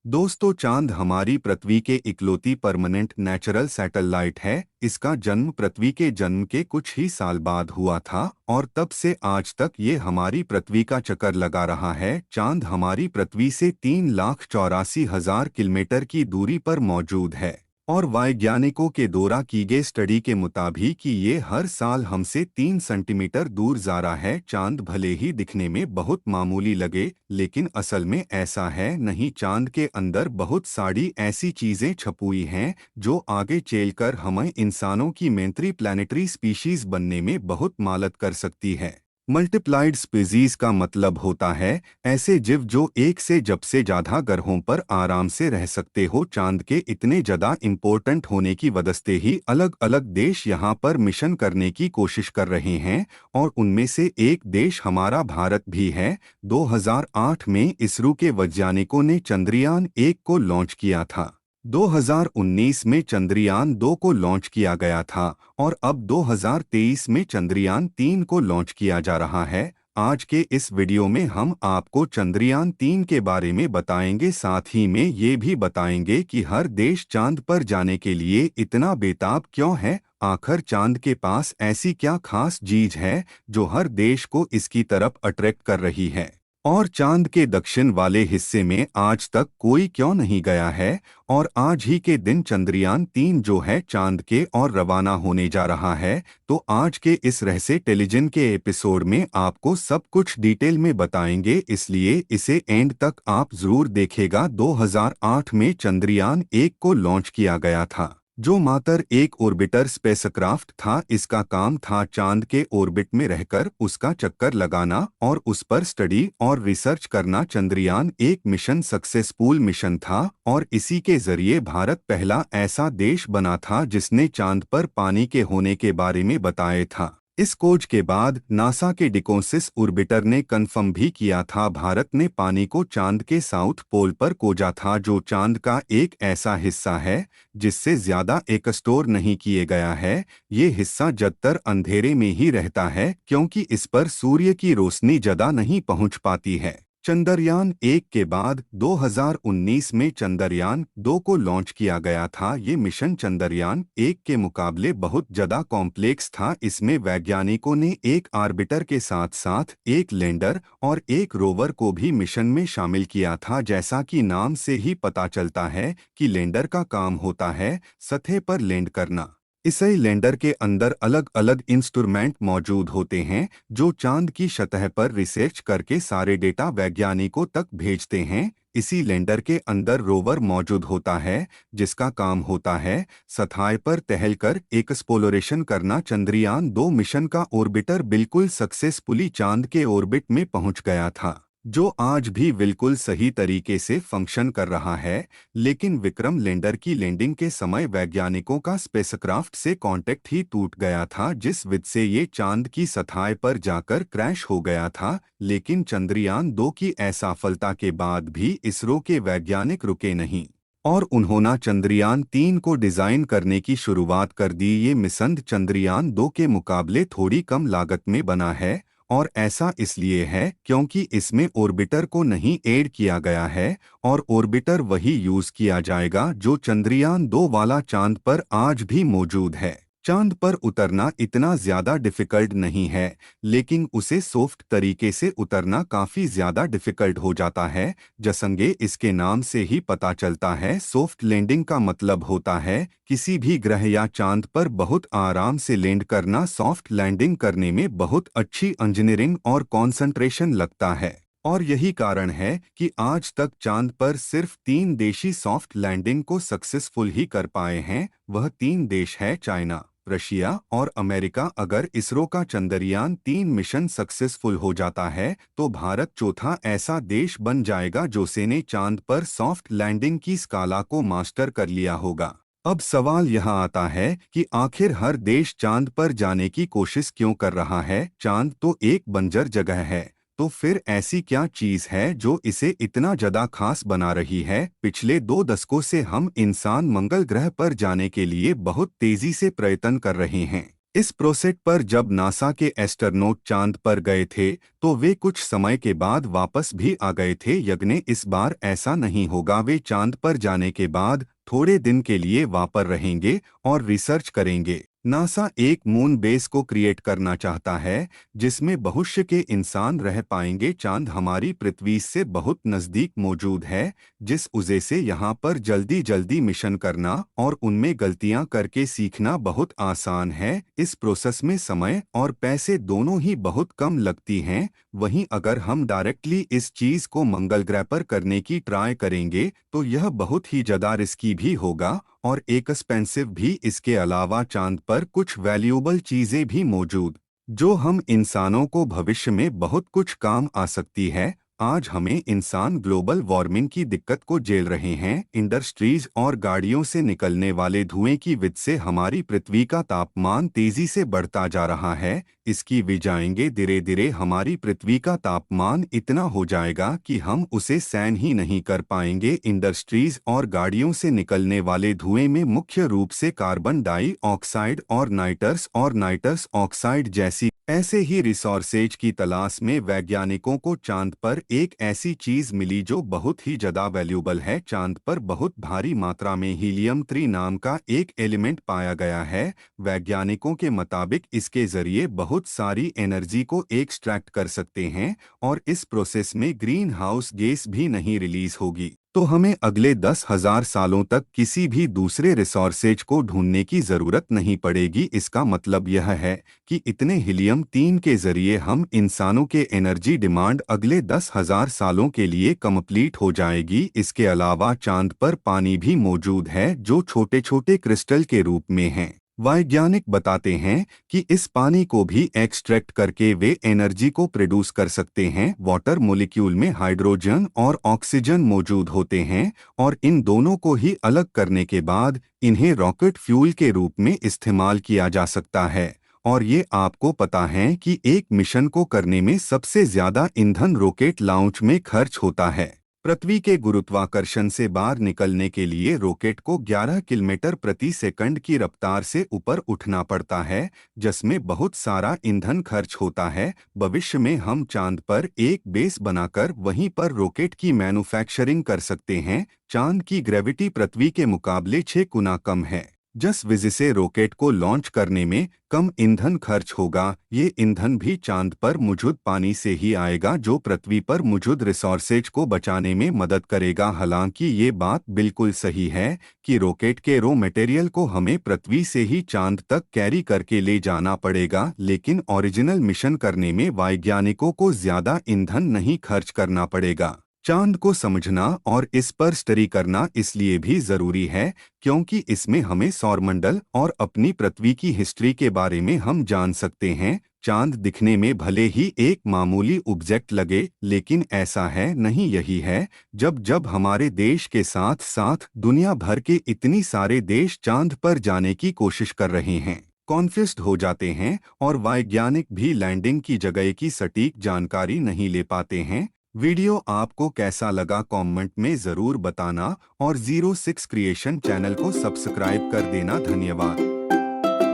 दोस्तों, चांद हमारी पृथ्वी के इकलौती परमानेंट नेचुरल सैटेलाइट है। इसका जन्म पृथ्वी के जन्म के कुछ ही साल बाद हुआ था और तब से आज तक ये हमारी पृथ्वी का चक्कर लगा रहा है। चांद हमारी पृथ्वी से 3,84,000 किलोमीटर की दूरी पर मौजूद है और वैज्ञानिकों के द्वारा की गई स्टडी के मुताबिक कि ये हर साल हमसे 3 सेंटीमीटर दूर जा रहा है। चांद भले ही दिखने में बहुत मामूली लगे, लेकिन असल में ऐसा है नहीं। चांद के अंदर बहुत सारी ऐसी चीजें छुपी हैं जो आगे चलकर हमें इंसानों की मेंटरी प्लानिटरी स्पीशीज बनने में बहुत मदद कर सकती है। मल्टीप्लाइड स्पीशीज का मतलब होता है ऐसे जीव जो एक से जब से ज्यादा ग्रहों पर आराम से रह सकते हो। चांद के इतने ज्यादा इम्पोर्टेंट होने की वजह से ही अलग अलग देश यहाँ पर मिशन करने की कोशिश कर रहे हैं और उनमें से एक देश हमारा भारत भी है। 2008 में इसरो के वैज्ञानिकों ने चंद्रयान-1 को लॉन्च किया था। 2019 में चंद्रयान-2 को लॉन्च किया गया था और अब 2023 में चंद्रयान-3 को लॉन्च किया जा रहा है। आज के इस वीडियो में हम आपको चंद्रयान-3 के बारे में बताएंगे, साथ ही में ये भी बताएंगे कि हर देश चांद पर जाने के लिए इतना बेताब क्यों है। आखिर चांद के पास ऐसी क्या खास चीज है जो हर देश को इसकी तरफ अट्रैक्ट कर रही है और चांद के दक्षिण वाले हिस्से में आज तक कोई क्यों नहीं गया है। और आज ही के दिन चंद्रयान-3 जो है चांद के और रवाना होने जा रहा है। तो आज के इस रहस्य टेलीविजन के एपिसोड में आपको सब कुछ डिटेल में बताएंगे, इसलिए इसे एंड तक आप जरूर देखेगा। 2008 में चंद्रयान-1 को लॉन्च किया गया था जो मात्र एक ऑर्बिटर स्पेसक्राफ्ट था। इसका काम था चांद के ऑर्बिट में रहकर उसका चक्कर लगाना और उस पर स्टडी और रिसर्च करना। चंद्रयान-1 मिशन सक्सेसफुल मिशन था और इसी के जरिए भारत पहला ऐसा देश बना था जिसने चांद पर पानी के होने के बारे में बताया था। इस खोज के बाद नासा के डिकोसिस ऑर्बिटर ने कंफर्म भी किया था भारत ने पानी को चांद के साउथ पोल पर खोजा था, जो चांद का एक ऐसा हिस्सा है जिससे ज्यादा एक स्टोर नहीं किए गया है। ये हिस्सा ज्यादातर अंधेरे में ही रहता है क्योंकि इस पर सूर्य की रोशनी ज्यादा नहीं पहुंच पाती है। चंद्रयान-1 के बाद 2019 में चंद्रयान-2 को लॉन्च किया गया था। ये मिशन चंद्रयान-1 के मुकाबले बहुत ज़्यादा कॉम्प्लेक्स था। इसमें वैज्ञानिकों ने एक ऑर्बिटर के साथ साथ एक लैंडर और एक रोवर को भी मिशन में शामिल किया था। जैसा कि नाम से ही पता चलता है कि लैंडर का काम होता है सतह पर लैंड करना। इस लैंडर के अंदर अलग अलग इंस्ट्रूमेंट मौजूद होते हैं जो चांद की सतह पर रिसर्च करके सारे डेटा वैज्ञानिकों तक भेजते हैं। इसी लैंडर के अंदर रोवर मौजूद होता है जिसका काम होता है सतह पर टहलकर एक्सप्लोरेशन करना। चंद्रयान-2 मिशन का ऑर्बिटर बिल्कुल सक्सेसफुली चांद के ऑर्बिट में पहुंच गया था, जो आज भी बिल्कुल सही तरीके से फंक्शन कर रहा है। लेकिन विक्रम लैंडर की लैंडिंग के समय वैज्ञानिकों का स्पेसक्राफ्ट से कांटेक्ट ही टूट गया था, जिस वजह से ये चांद की सतह पर जाकर क्रैश हो गया था। लेकिन चंद्रयान-2 की असफलता के बाद भी इसरो के वैज्ञानिक रुके नहीं और उन्होंने चंद्रयान-3 को डिजाइन करने की शुरुआत कर दी। ये मिशन चंद्रयान-2 के मुकाबले थोड़ी कम लागत में बना है और ऐसा इसलिए है क्योंकि इसमें ऑर्बिटर को नहीं ऐड किया गया है और ऑर्बिटर वही यूज किया जाएगा जो चंद्रयान-2 वाला चांद पर आज भी मौजूद है। चांद पर उतरना इतना ज्यादा डिफिकल्ट नहीं है, लेकिन उसे सॉफ्ट तरीके से उतरना काफी ज्यादा डिफिकल्ट हो जाता है। जसंगे इसके नाम से ही पता चलता है, सॉफ्ट लैंडिंग का मतलब होता है किसी भी ग्रह या चांद पर बहुत आराम से लैंड करना। सॉफ्ट लैंडिंग करने में बहुत अच्छी इंजीनियरिंग और कंसंट्रेशन लगता है और यही कारण है कि आज तक चांद पर सिर्फ 3 देशी सॉफ्ट लैंडिंग को सक्सेसफुल ही कर पाए हैं। वह 3 देश है चाइना, रशिया और अमेरिका। अगर इसरो का चंद्रयान-3 मिशन सक्सेसफुल हो जाता है तो भारत चौथा ऐसा देश बन जाएगा जिसने चांद पर सॉफ्ट लैंडिंग की स्काला को मास्टर कर लिया होगा। अब सवाल यहाँ आता है कि आखिर हर देश चांद पर जाने की कोशिश क्यों कर रहा है। चांद तो एक बंजर जगह है, तो फिर ऐसी क्या चीज है जो इसे इतना ज्यादा खास बना रही है। पिछले 2 दशकों से हम इंसान मंगल ग्रह पर जाने के लिए बहुत तेजी से प्रयत्न कर रहे हैं। इस प्रोजेक्ट पर जब नासा के एस्ट्रोनॉट चांद पर गए थे तो वे कुछ समय के बाद वापस भी आ गए थे। यज्ञ इस बार ऐसा नहीं होगा। वे चांद पर जाने के बाद थोड़े दिन के लिए वहां पर रहेंगे और रिसर्च करेंगे। नासा एक मून बेस को क्रिएट करना चाहता है जिसमें भविष्य के इंसान रह पाएंगे। चांद हमारी पृथ्वी से बहुत नजदीक मौजूद है, जिस वजह से यहाँ पर जल्दी जल्दी मिशन करना और उनमें गलतियां करके सीखना बहुत आसान है। इस प्रोसेस में समय और पैसे दोनों ही बहुत कम लगती हैं। वहीं अगर हम डायरेक्टली इस चीज को मंगल ग्रह पर करने की ट्राई करेंगे तो यह बहुत ही ज्यादा रिस्की भी होगा और एक्सपेंसिव भी। इसके अलावा चांद पर कुछ वैल्यूएबल चीजें भी मौजूद जो हम इंसानों को भविष्य में बहुत कुछ काम आ सकती है। आज हमें इंसान ग्लोबल वार्मिंग की दिक्कत को झेल रहे हैं। इंडस्ट्रीज और गाड़ियों से निकलने वाले धुएं की वजह से हमारी पृथ्वी का तापमान तेजी से बढ़ता जा रहा है। इसकी वजह धीरे धीरे हमारी पृथ्वी का तापमान इतना हो जाएगा कि हम उसे सहन ही नहीं कर पाएंगे। इंडस्ट्रीज और गाड़ियों से निकलने वाले धुएं में मुख्य रूप से कार्बन डाइऑक्साइड और नाइट्रस ऑक्साइड जैसी ऐसे ही रिसोर्सेज की तलाश में वैज्ञानिकों को चांद पर एक ऐसी चीज मिली जो बहुत ही ज्यादा वैल्यूएबल है। चांद पर बहुत भारी मात्रा में हीलियम-3 नाम का एक एलिमेंट पाया गया है। वैज्ञानिकों के मुताबिक इसके जरिए बहुत सारी एनर्जी को एक्सट्रैक्ट कर सकते हैं और इस प्रोसेस में ग्रीन हाउस गैस भी नहीं रिलीज होगी। तो हमें अगले 10,000 सालों तक किसी भी दूसरे रिसोर्सेज को ढूंढने की जरूरत नहीं पड़ेगी। इसका मतलब यह है कि इतने हीलियम-3 के जरिए हम इंसानों के एनर्जी डिमांड अगले 10,000 सालों के लिए कंप्लीट हो जाएगी। इसके अलावा चांद पर पानी भी मौजूद है जो छोटे छोटे क्रिस्टल के रूप में है। वैज्ञानिक बताते हैं कि इस पानी को भी एक्सट्रैक्ट करके वे एनर्जी को प्रोड्यूस कर सकते हैं। वाटर मॉलिक्यूल में हाइड्रोजन और ऑक्सीजन मौजूद होते हैं और इन दोनों को ही अलग करने के बाद इन्हें रॉकेट फ्यूल के रूप में इस्तेमाल किया जा सकता है। और ये आपको पता है कि एक मिशन को करने में सबसे ज्यादा ईंधन रॉकेट लॉन्च में खर्च होता है। पृथ्वी के गुरुत्वाकर्षण से बाहर निकलने के लिए रॉकेट को 11 किलोमीटर प्रति सेकंड की रफ्तार से ऊपर उठना पड़ता है, जिसमें बहुत सारा ईंधन खर्च होता है। भविष्य में हम चांद पर एक बेस बनाकर वहीं पर रॉकेट की मैन्युफैक्चरिंग कर सकते हैं। चांद की ग्रेविटी पृथ्वी के मुकाबले 6 गुना कम है, जिस वजह से रॉकेट को लॉन्च करने में कम ईंधन खर्च होगा। ये ईंधन भी चांद पर मौजूद पानी से ही आएगा जो पृथ्वी पर मौजूद रिसोर्सेज को बचाने में मदद करेगा। हालांकि ये बात बिल्कुल सही है कि रॉकेट के रॉ मटेरियल को हमें पृथ्वी से ही चांद तक कैरी करके ले जाना पड़ेगा, लेकिन ओरिजिनल मिशन करने में वैज्ञानिकों को ज्यादा ईंधन नहीं खर्च करना पड़ेगा। चांद को समझना और इस पर स्टडी करना इसलिए भी जरूरी है क्योंकि इसमें हमें सौरमंडल और अपनी पृथ्वी की हिस्ट्री के बारे में हम जान सकते हैं। चांद दिखने में भले ही एक मामूली ऑब्जेक्ट लगे, लेकिन ऐसा है नहीं। यही है जब जब हमारे देश के साथ साथ दुनिया भर के इतनी सारे देश चांद पर जाने की कोशिश कर रहे हैं, कॉन्फ्यूज्ड हो जाते हैं और वैज्ञानिक भी लैंडिंग की जगह की सटीक जानकारी नहीं ले पाते हैं। वीडियो आपको कैसा लगा कमेंट में ज़रूर बताना और 06 क्रिएशन चैनल को सब्सक्राइब कर देना। धन्यवाद।